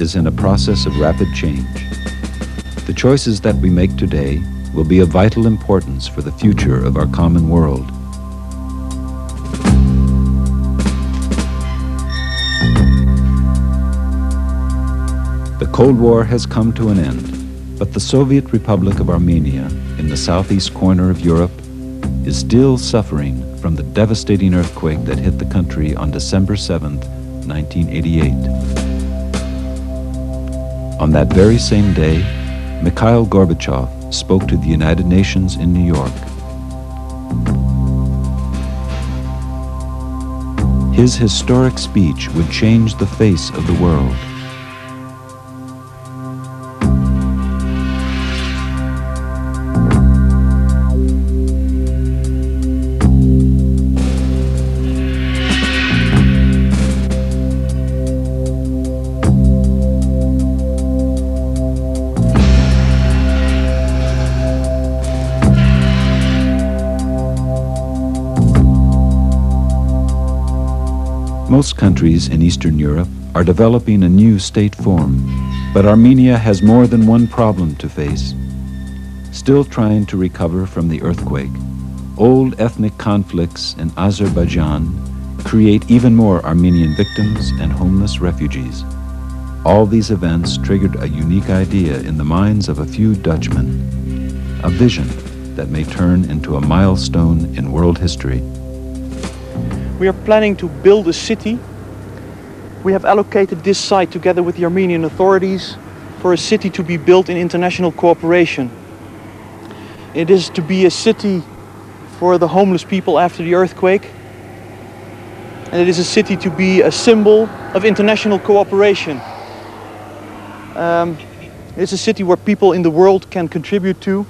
is in a process of rapid change. The choices that we make today will be of vital importance for the future of our common world. The Cold War has come to an end, but the Soviet Republic of Armenia, in the southeast corner of Europe, is still suffering from the devastating earthquake that hit the country on December 7th, 1988. On that very same day, Mikhail Gorbachev spoke to the United Nations in New York. His historic speech would change the face of the world. Most countries in Eastern Europe are developing a new state form, but Armenia has more than one problem to face. Still trying to recover from the earthquake, old ethnic conflicts in Azerbaijan create even more Armenian victims and homeless refugees. All these events triggered a unique idea in the minds of a few Dutchmen, a vision that may turn into a milestone in world history. We are planning to build a city. We have allocated this site together with the Armenian authorities for a city to be built in international cooperation. It is to be a city for the homeless people after the earthquake. And it is a city to be a symbol of international cooperation. It's a city where people in the world can contribute to.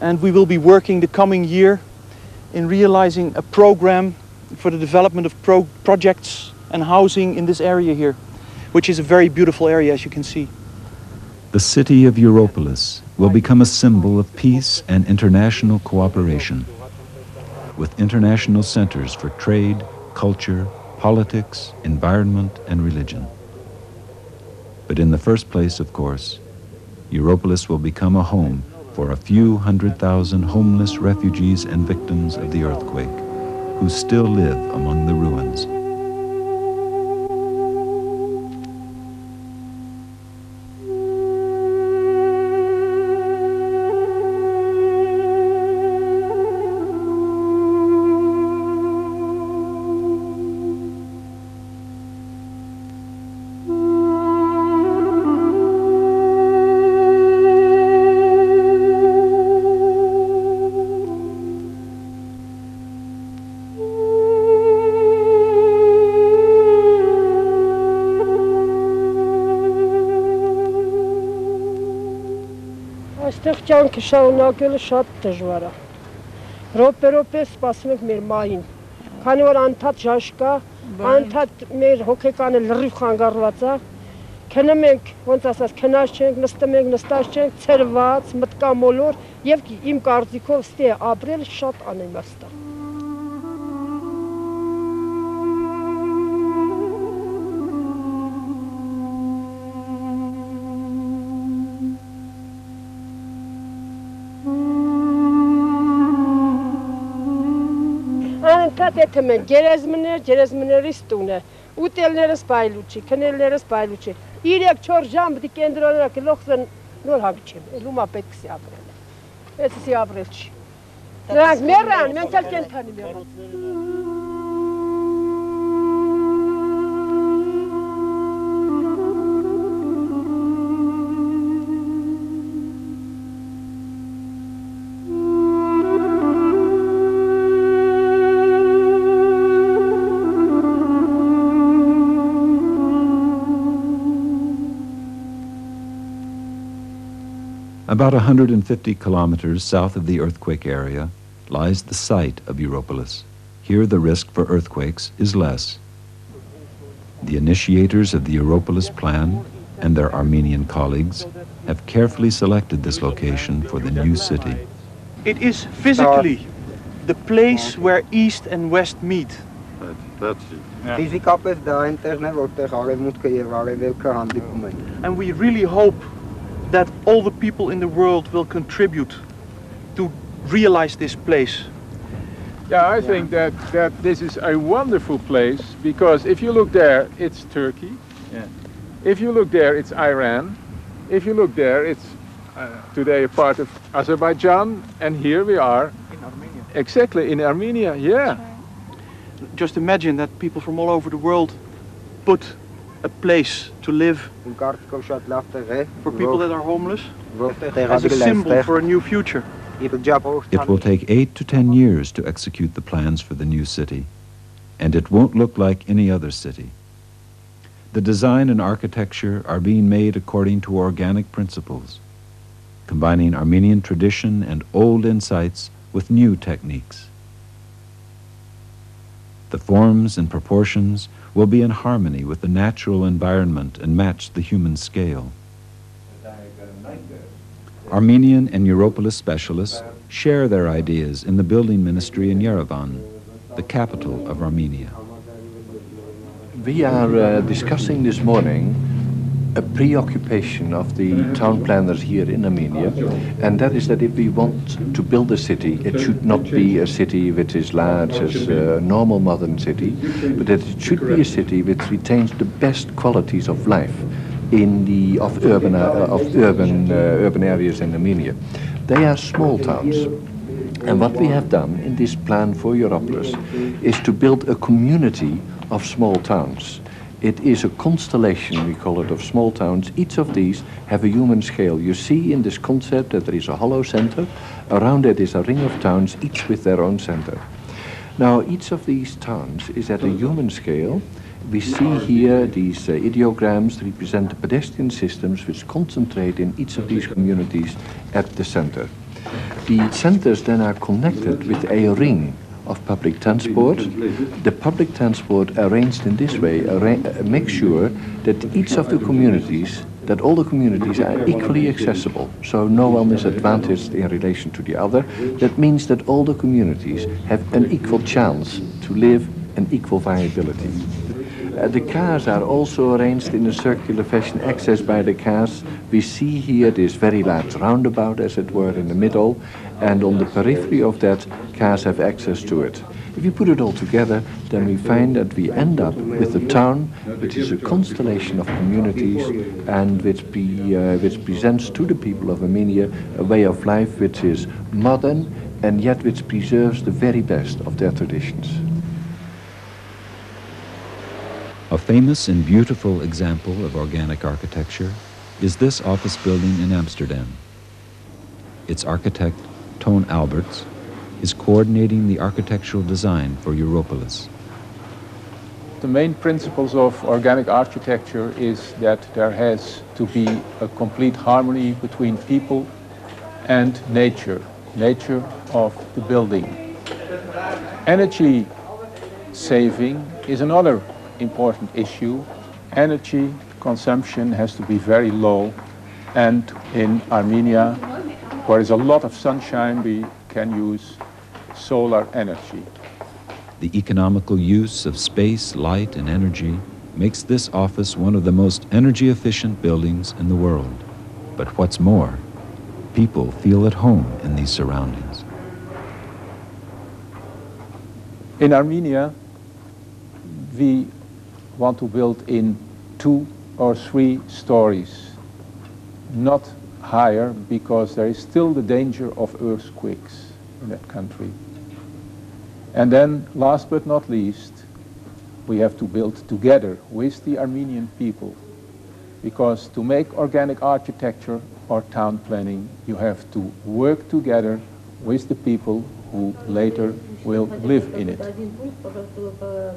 And we will be working the coming year in realizing a program for the development of projects and housing in this area here, which is a very beautiful area, as you can see. The city of Europolis will become a symbol of peace and international cooperation, with international centers for trade, culture, politics, environment, and religion. But in the first place, of course, Europolis will become a home for a few 100,000 homeless refugees and victims of the earthquake who still live among the ruins. Այստեղ կյանքը շարունակելը շատ դժվար է։ Ռոպե-ռոպե սպասում ենք մեր մային։ Քանի որ անդադ ժաշ կա, անդադ մեր հոգեկանը լրիվ խանգարված է։ Քնում ենք, ոնց ասած, քնած չենք, նստում ենք, նստած չենք, ցրված, մտկամոլոր եւ իմ կարծիքով ստե ապրել շատ անիմաստ է։ Եթե մենք գերեզմներիս տուն է, ուտելներս բայլուչի, քնելներս բայլուչի, 3-4 ժամ պիտի կենտրոնները գլոխսն նոր հավիչեմ, լումա պետք սի ապրել է, ես սի ապրել չի, նրանք մերան, մենք էլ կենթանի մերան։ About 150 kilometers south of the earthquake area lies the site of Europolis. Here the risk for earthquakes is less. The initiators of the Europolis plan and their Armenian colleagues have carefully selected this location for the new city. It is physically the place where East and West meet. Ֆիզիկապես դա այնտեղն է, որտեղ արևմուտքը եւ արևելքը հանդիպում են։ And we really hope that all the people in the world will contribute to realize this place. Yeah, I think that this is a wonderful place, because if you look there, it's Turkey. Yeah. If you look there, it's Iran. If you look there, it's today a part of Azerbaijan, and here we are. In Armenia. Exactly, in Armenia, yeah. Just imagine that people from all over the world put a place to live for people that are homeless as a symbol for a new future. It will take 8 to 10 years to execute the plans for the new city, and it won't look like any other city. The design and architecture are being made according to organic principles, combining Armenian tradition and old insights with new techniques. The forms and proportions will be in harmony with the natural environment and match the human scale. Armenian and Europolis specialists share their ideas in the building ministry in Yerevan, the capital of Armenia. We are discussing this morning a preoccupation of the town planners here in Armenia, and that is that if we want to build a city, it should not be a city which is large as a normal modern city, but that it should be a city which retains the best qualities of life of urban areas in Armenia. They are small towns. And what we have done in this plan for Europolis is to build a community of small towns. It is a constellation, we call it, of small towns. Each of these have a human scale. You see in this concept that there is a hollow center. Around it is a ring of towns, each with their own center. Now, each of these towns is at a human scale. We see here these ideograms represent the pedestrian systems which concentrate in each of these communities at the center. The centers then are connected with a ring of public transport. The public transport arranged in this way makes sure that each of the communities, that all the communities are equally accessible, so no one is advantaged in relation to the other. That means that all the communities have an equal chance to live and equal viability. The cars are also arranged in a circular fashion, accessed by the cars. We see here this very large roundabout, as it were, in the middle, and on the periphery of that, cars have access to it. If you put it all together, then we find that we end up with a town which is a constellation of communities and which presents to the people of Armenia a way of life which is modern and yet which preserves the very best of their traditions. A famous and beautiful example of organic architecture is this office building in Amsterdam. Its architect, Toon Alberts, is coordinating the architectural design for Europolis. The main principles of organic architecture is that there has to be a complete harmony between people and nature of the building. Energy saving is another important issue. Energy consumption has to be very low, and in Armenia, where there's a lot of sunshine, we can use solar energy. The economical use of space, light, and energy makes this office one of the most energy-efficient buildings in the world. But what's more, people feel at home in these surroundings. In Armenia, we want to build in 2 or 3 stories, not higher, because there is still the danger of earthquakes in that country. And then, last but not least, we have to build together with the Armenian people, because to make organic architecture or town planning, you have to work together with the people who later will live in it.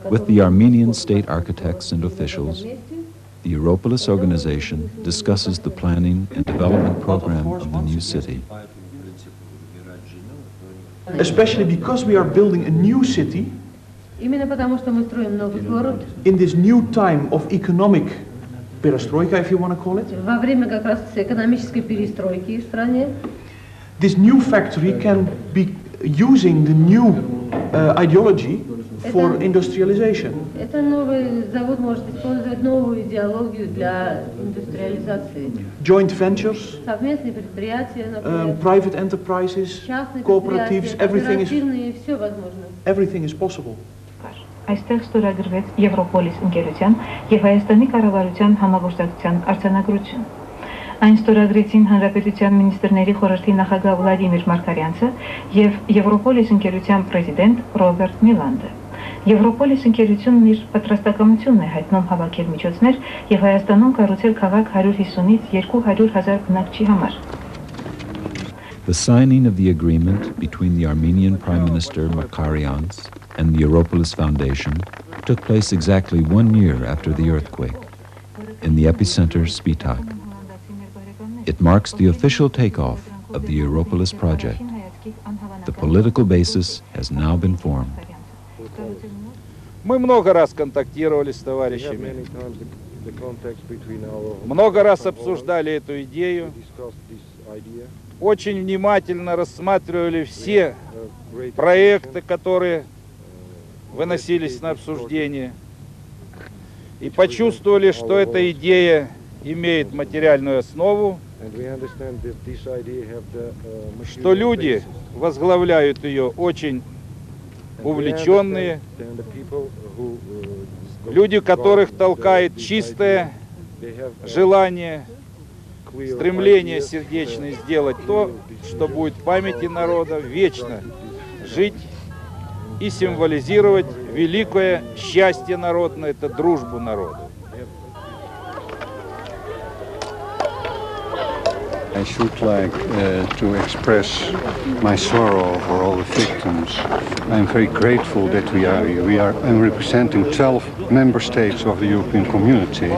With the Armenian state architects and officials, the Europolis organization discusses the planning and development program of the new city. Especially because we are building a new city in this new time of economic perestroika, if you want to call it. This new factory can be using the new ideology for industrialization. Это новый завод может использовать новую идеологию для индустриализации. Joint ventures, Совместные предприятия, например, private enterprises, частные cooperatives, предприятия, все возможно. everything is possible. Այստեղ ստորագրեց Европолիս-Ընկերության եւ Հայաստանի կառավարության համագործակցության արձանագրություն։ Այն ստորագրեցին Հանրապետության մինիստրների խորհրդի նախագահ Վլադիմիր Մարգարյանցը եւ Europolis-Ընկերության պրեզիդենտ Ռոբերտ Նիլանդը։ Europolis-Ընկերությունն իր պատրաստակամությունն է հայտնում հավաքել միջոցներ եւ Հայաստանում կառուցել քաղաք 150-ից 200,000 բնակչի համար։ The signing of the agreement between the Armenian Prime Minister Mարգարյանցը and the Europolis Foundation took place exactly 1 year after the earthquake, in the epicenter Spitak. It marks the official takeoff of the Europolis project. The political basis has now been formed. Мы много раз контактировали с товарищами, много раз обсуждали эту идею, очень внимательно рассматривали все проекты, которые выносились на обсуждение, и почувствовали, что эта идея имеет материальную основу, что люди возглавляют ее очень увлеченные, люди, которых толкает чистое желание, стремление сердечное сделать то, что будет в памяти народа вечно жить и символизировать великое счастье народное, это дружбу народа. I should like to express my sorrow for all the victims. I'm very grateful that we are here. I'm representing 12 member states of the European Community,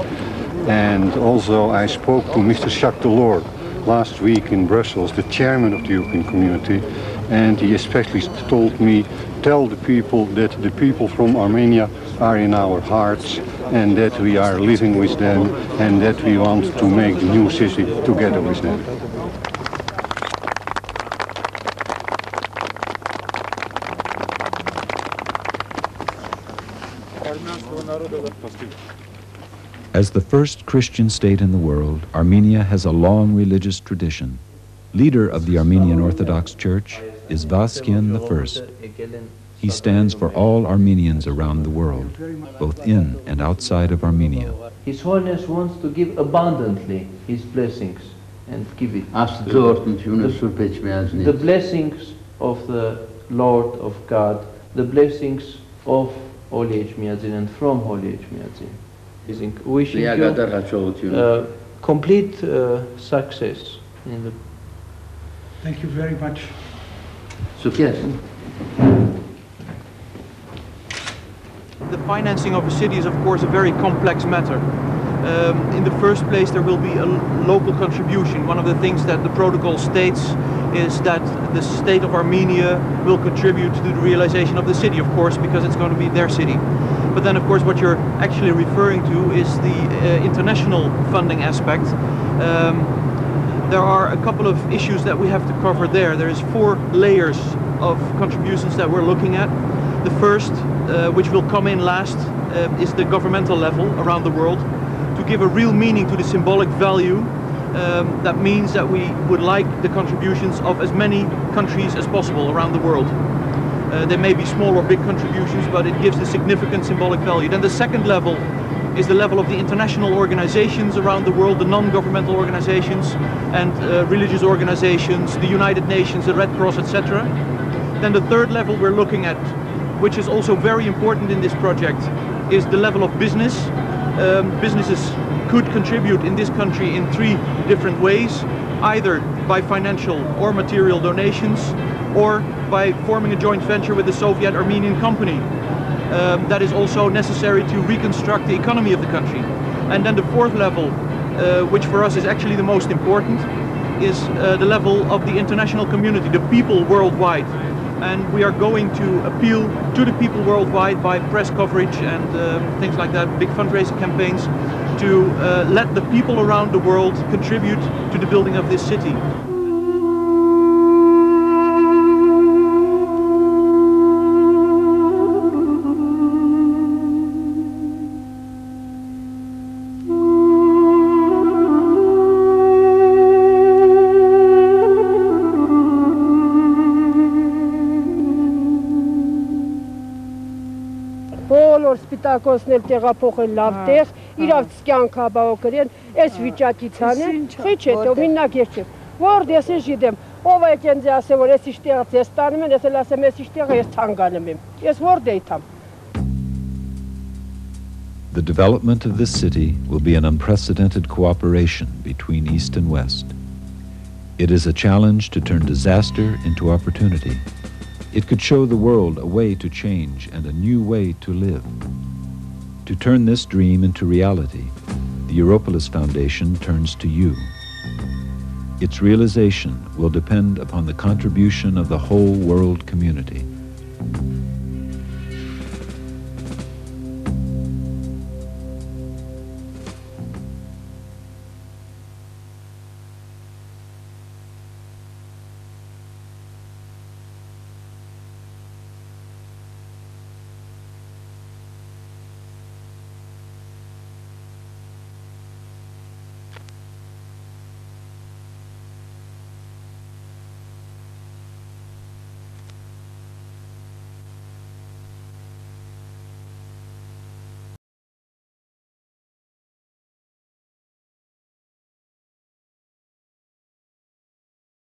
and also I spoke to Mr. Jacques Delors last week in Brussels, the chairman of the European Community, and he especially told me, tell the people that the people from Armenia are in our hearts and that we are living with them and that we want to make the new city together with them. As the first Christian state in the world, Armenia has a long religious tradition. Leader of the Armenian Orthodox Church is Vaskian I. He stands for all Armenians around the world, both in and outside of Armenia. His Holiness wants to give abundantly his blessings and give it. The blessings of the Lord of God, the blessings of Holy Echmiadzin and from Holy Echmiadzin. Wishing you complete success in the. Thank you very much. Yes. The financing of a city is, of course, a very complex matter. In the first place, there will be a local contribution. One of the things that the protocol states is that the state of Armenia will contribute to the realization of the city, of course, because it's going to be their city. But then, of course, what you're actually referring to is the international funding aspect. There are a couple of issues that we have to cover there. There is 4 layers of contributions that we're looking at. The first, which will come in last, is the governmental level around the world. To give a real meaning to the symbolic value, that means that we would like the contributions of as many countries as possible around the world. There may be small or big contributions, but it gives a significant symbolic value. Then the second level is the level of the international organizations around the world, the non-governmental organizations and religious organizations, the United Nations, the Red Cross, etc. Then the third level we're looking at, which is also very important in this project, is the level of business. Businesses could contribute in this country in 3 different ways, either by financial or material donations, or by forming a joint venture with the Soviet Armenian company. That is also necessary to reconstruct the economy of the country. And then the fourth level, which for us is actually the most important, is the level of the international community, the people worldwide. And we are going to appeal to the people worldwide by press coverage and things like that, big fundraising campaigns, to let the people around the world contribute to the building of this city. Օլիմպիատակոսն էլ տեղափոխել լավ տեղ, իրավ կյանք ապահովեն, այս վիճակից անեն, խիչ հետո մինակ երկու։ Որ ես ժիդեմ, ով եկեն ձեզ ասել, որ ես իշտեղը ձեզ տանում են, ես էլ ասեմ, ես իշտեղը ես թանգանում եմ։ Ես որ դեյթամ։ The development of this city will be an unprecedented cooperation between East and West. It is a challenge to turn disaster into opportunity. It could show the world a way to change and a new way to live. To turn this dream into reality, the Europolis Foundation turns to you. Its realization will depend upon the contribution of the whole world community.